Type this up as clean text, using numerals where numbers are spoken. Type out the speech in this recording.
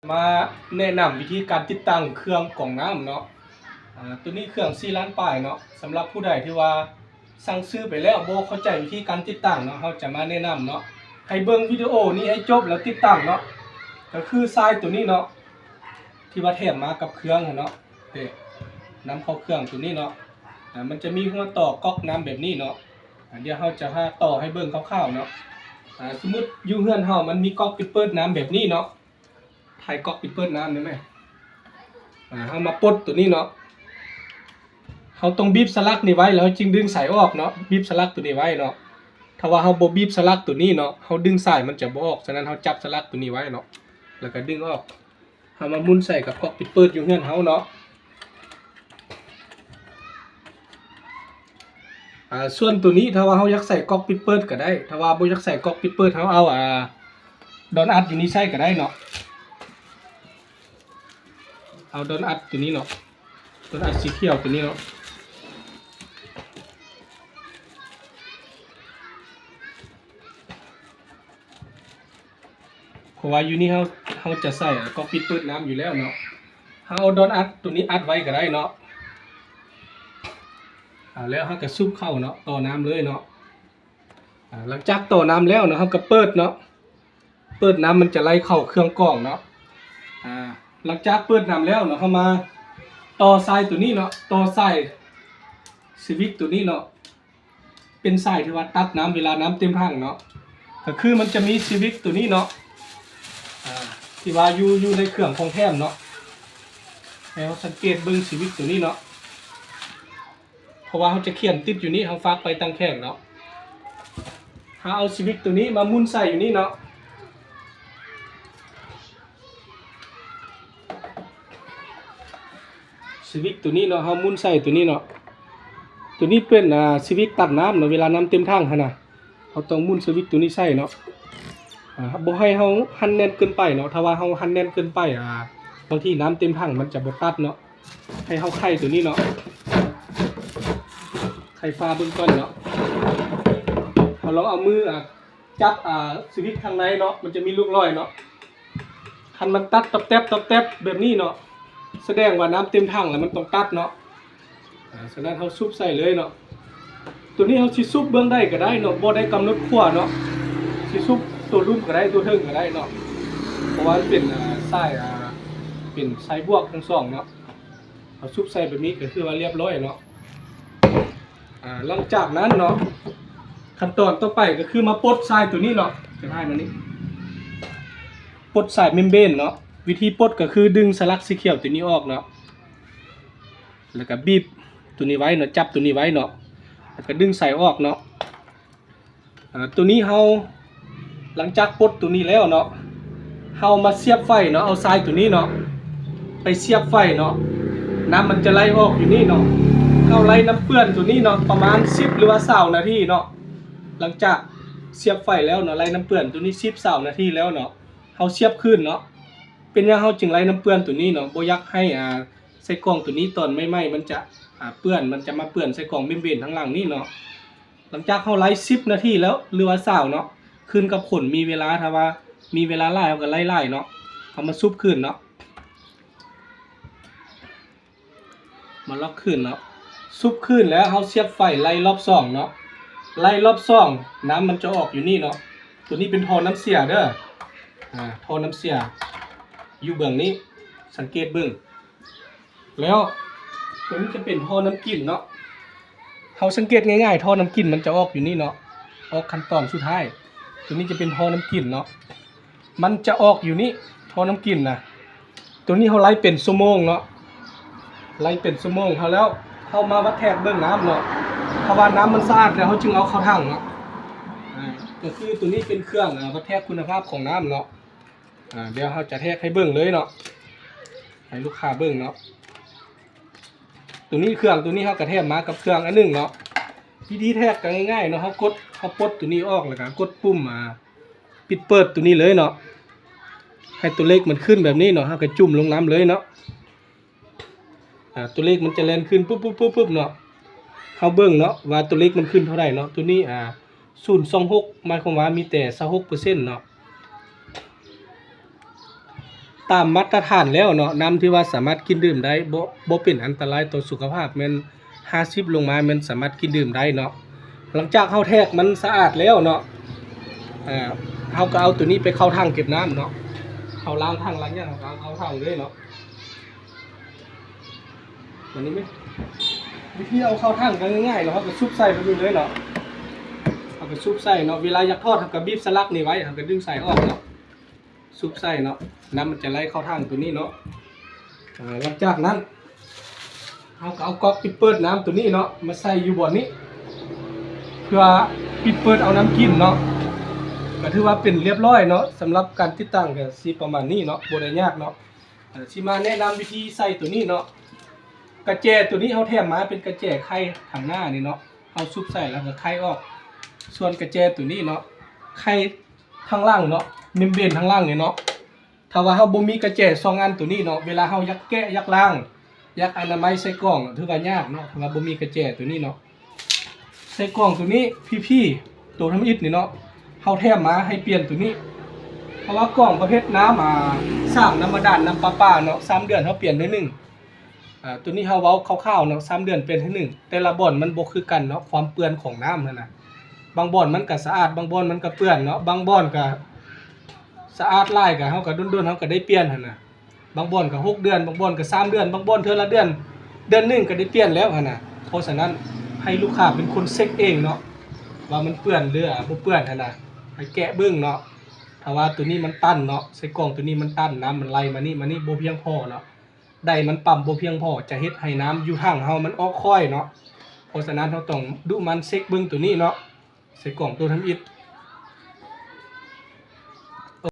มาแนะนำวิธีการติดตั้งเครื่องกรองน้ำเนาะตัวนี้เครื่อง4ล้านปลายเนาะสำหรับผู้ใดที่ว่าสั่งซื้อไปแล้วบ่เข้าใจวิธีการติดตั้งเนาะเราจะมาแนะนำเนาะให้เบิ่งวิดีโอนี้ให้จบแล้วติดตั้งเนาะก็คือทรายตัวนี้เนาะที่ว่าแถมมากับเครื่องเนาะเด้นำเข้าเครื่องตัวนี้เนาะมันจะมีหัวต่อก๊อกน้ำแบบนี้เนาะเดี๋ยวเราจะหาต่อให้เบิ่งคร่าวๆเนาะสมมุติอยู่เฮือนเฮามันมีก๊อกปิดเปิดน้ำแบบนี้เนาะถ่ายก๊อกปิดเปิดน้ำได้ไหมเอามาปลดตัวนี้เนาะเขาต้องบีบสลักนี่ไว้แล้วจึงดึงสายออกเนาะบีบสลักตัวนี้ไว้เนาะถ้าว่าเขาบ่บีบสลักตัวนี้เนาะเขาดึงสายมันจะบ่ออกฉะนั้นเขาจับสลักตัวนี้ไว้เนาะแล้วก็ดึงออกเอามามุนใส่กับก๊อกปิดเปิดอยู่เฮือนเขาเนาะส่วนตัวนี้ถ้าว่าเขาอยากใส่ก๊อกปิดเปิดก็ได้ถ้าว่าบ่อยากใส่ก๊อกปิดเปิดเขาเอาดอนอัดอยู่นี่ใส่ก็ได้เนาะเอาโดนอัดตัวนี้เนาะโดนอัดสีเขียวตัวนี้เนาะเพราะว่าอยู่นี่เขาจะใส่ก๊อกปิดเปิดน้ำอยู่แล้วเนาะเขาเอาโดนอัดตัวนี้อัดไว้ก็ได้เนาะแล้วเขาก็ซุบเข้าเนาะต่อน้ำเลยเนาะหลังจากต่อน้ำแล้วเนาะเขาก็เปิดเนาะเปิดน้ำมันจะไหลเข้าเครื่องกรองเนาะหลังจากเปิดน้ำแล้วเนาะเขามาต่อสายตัวนี้เนาะต่อสายสวิตช์ตัวนี้เนาะเป็นสายที่ว่าตัดน้ำเวลาน้ำเต็มถังเนาะก็คือมันจะมีสวิตช์ตัวนี้เนาะที่ว่าอยู่ในเครื่องของแถมเนาะแล้วสังเกตเบิ่งสวิตช์ตัวนี้เนาะเพราะว่าเขาจะเขียนติดอยู่นี่เขาฝากไปตั้งแข็งเนาะเขาเอาสวิตช์ตัวนี้มามุนใส่อยู่นี่เนาะสวิตช์ตัวนี้เนาะเขามุนใส่ตัวนี้เนาะตัวนี้เป็นสวิตช์ตัดน้ำเนาะเวลาน้ำเต็มถังนะเขาต้องมุนสวิตช์ตัวนี้ใส่เนาะบ่ให้เขาหั่นแน่นเกินไปเนาะถ้าว่าเขาหั่นแน่นเกินไปบางทีน้ำเต็มถังมันจะบ่ตัดเนาะให้เขาไขตัวนี้เนาะไขฟ้าเบื้องต้นเนาะเราลองเอามือจับสวิตช์ข้างในเนาะมันจะมีลูกลอยเนาะคันมันตัดตับแทบแบบนี้เนาะแสดงว่าน้ำเต็มถังแล้วมันต้องตัดเนาะฉะนั้นเขาซุบใส่เลยเนาะตัวนี้เขาสิซุบเบื้องได้ก็ได้เนาะบ่ได้กำหนดขั้วเนาะสิซุบตัวรุ่มก็ได้ตัวเทิงก็ได้เนาะเพราะว่าเป็นสายเป็นสายบวกทั้งสองเนาะเขาซุบใส่แบบนี้ก็คือว่าเรียบร้อยเนาะหลังจากนั้นเนาะขั้นตอนต่อไปก็คือมาปลดสายตัวนี้เนาะจะได้มานี้ปลดสายเมมเบรนเนาะวิธีปลดก็คือดึงสลักสีเขียวตัวนี้ออกเนาะแล้วก็บีบตัวนี้ไว้เนาะจับตัวนี้ไว้เนาะแล้วก็ดึงสายออกเนาะตัวนี้เราหลังจากปลดตัวนี้แล้วเนาะเรามาเสียบไฟเนาะเอาสายตัวนี้เนาะไปเสียบไฟเนาะน้ำมันจะไหลออกอยู่นี่เนาะเอาไล่น้ำเปื้อนตัวนี้เนาะประมาณ10หรือว่า20นาทีเนาะหลังจากเสียบไฟแล้วเนาะไล่น้ำเปื้อนตัวนี้10-20นาทีแล้วเนาะเฮาเสียบขึ้นเนาะเป็นยังเฮาจึงไล่น้ำเปื้อนตัวนี้เนาะบ่อยากให้ใส่กล่องตัวนี้ตอนไหม้มันจะเปื้อนมันจะมาเปื้อนใส่กล่องเมมเบรนทั้งหลังนี่เนาะหลังจากเฮาไล่10นาทีแล้วหรือว่า20เนาะขึ้นกับขนมีเวลาถ้าว่ามีเวลาไล่เฮาก็ไล่เนาะเอามาซุบขึ้นเนาะมาล็อกขึ้นเนาะซุบขึ้นแล้วเขาเสียบไฟไล่รอบ2เนาะไล่รอบ2น้ำมันจะออกอยู่นี่เนาะตัวนี้เป็นท่อน้ำเสียเด้อท่อน้ำเสียอยู่เบื้องนี้สังเกตเบื้องแล้วตัวนี้จะเป็นท่อน้ำกลิ่นเนาะเขาสังเกตง่ายๆท่อน้ำกลิ่นมันจะออกอยู่นี่เนาะออกขั้นตอนสุดท้ายตัวนี้จะเป็นท่อน้ำกลิ่นเนาะมันจะออกอยู่นี่ท่อน้ำกลิ่นนะตัวนี้เขาไล่เป็นชั่วโมงเนาะไล่เป็นชั่วโมงเขาแล้วเข้ามาวัดแทกเบื้องน้ำเนาะเพราะว่าน้ำมันสะอาดแล้วเขาจึงเอาเข้าถังเนาะก็คือตัวนี้เป็นเครื่องวัดแทกคุณภาพของน้ำเนาะเดี๋ยวเขาจะแทกให้เบื้องเลยเนาะให้ลูกค้าเบื้องเนาะตัวนี้เครื่องตัวนี้เขากระแทกมากับเครื่องอันหนึ่งเนาะวิธีแทกกันง่ายๆเนาะเขาปลดตัวนี้ออกแล้วก็กดปุ่มปิดเปิดตัวนี้เลยเนาะให้ตัวเลขมันขึ้นแบบนี้เนาะเขาก็จุ่มลงน้ำเลยเนาะตัวเลขมันจะแล่นขึ้นปุ๊บเนาะเขาเบิ่งเนาะว่าตัวเลขมันขึ้นเท่าไหร่เนาะตัวนี้0.26หมายความว่ามีแต่26%เนาะ ตามมาตรฐานแล้วเนาะน้ำที่ว่าสามารถกินดื่มได้บ่เป็นอันตรายต่อสุขภาพแม่น50ลงมาแม่นสามารถกินดื่มได้เนาะหลังจากเฮาแทกมันสะอาดแล้วเนาะเฮาก็เอาตัวนี้ไปเข้าถังเก็บน้ำเนาะเฮาล้างถังล้างหยังเอาเข้าถังเลยเนาะวันนี้วิธีเอาเข้าถังก็ง่ายๆเนาะเฮาก็ซุบใส่ไปเลยเนาะเฮาก็ซุบใส่เนาะเวลาอยากทอดเฮาก็บีบสลักนี่ไว้เฮาก็ดึงใส่ออกเนาะซุบใส่เนาะน้ำมันจะไหลเข้าถังตัวนี้เนาะหลังจากนั้นเราก็เอาก๊อกปิดเปิดน้ำตัวนี้เนาะมาใส่อยู่บ่อนี้เพื่อปิดเปิดเอาน้ำกินเนาะก็ถือว่าเป็นเรียบร้อยเนาะสำหรับการติดตั้งก็สิประมาณนี้เนาะบ่ได้ยากเนาะสิมาแนะนำวิธีใส่ตัวนี้เนาะกระแจตัวนี้เฮาแถมมาเป็นกระแจไข่ทางหน้านี่เนาะเฮาซุบใส่แล้วก็ไข่ออกส่วนกระแจตัวนี้เนาะไข่ทางล่างเนาะเมมเบรนทางล่างนี่เนาะถ้าว่าเฮาบ่มีกระแจ2อันตัวนี้เนาะเวลาเฮายักแกะยักล้างยักอนามัยใส่กล่องถือว่ายากเนาะถ้าว่าบ่มีกระแจตัวนี้เนาะใส่กล่องตัวนี้พี่ๆตัวทำอิฐนี่เนาะเฮาแถมมาให้เปลี่ยนตัวนี้เพราะว่ากล่องประเภทน้ำสร้างน้ำบาดาลน้ำประปาเนาะ3เดือนเฮาเปลี่ยนเทื่อนึงตัวนี้เฮาเว้าคร่าวๆเนาะ3เดือนเป็นเทื่อนึงแต่ละบ่อนมันบ่คือกันเนาะความเปื้อนของน้ำนั่นน่ะบางบ่อนมันก็สะอาดบางบ่อนมันก็เปื้อนเนาะบางบ่อนก็สะอาดหลายก็เฮาก็โดนๆเฮาก็ได้เปลี่ยนหั่นน่ะบางบ่อนก็6เดือนบางบ่อนก็3เดือนบางบ่อนเทื่อละเดือนนึงก็ได้เปลี่ยนแล้วหั่นน่ะเพราะฉะนั้นให้ลูกค้าเป็นคนเช็คเองเนาะว่ามันเปื้อนหรือบ่เปื้อนหั่นน่ะให้แกะเบิ่งเนาะถ้าว่าตัวนี้มันตันเนาะใส่กล่องตัวนี้มันตันน้ำมันไหลมานี่บ่เพียงพอเนาะได้มันปั๊มบ่เพียงพอจะเฮ็ดให้น้ำอยู่ถังเฮามันออกค่อยเนาะเพราะฉะนั้นเราต้องดูมันเช็คเบิ่งตัวนี้เนาะใส่กล่องตัวทำอิฐ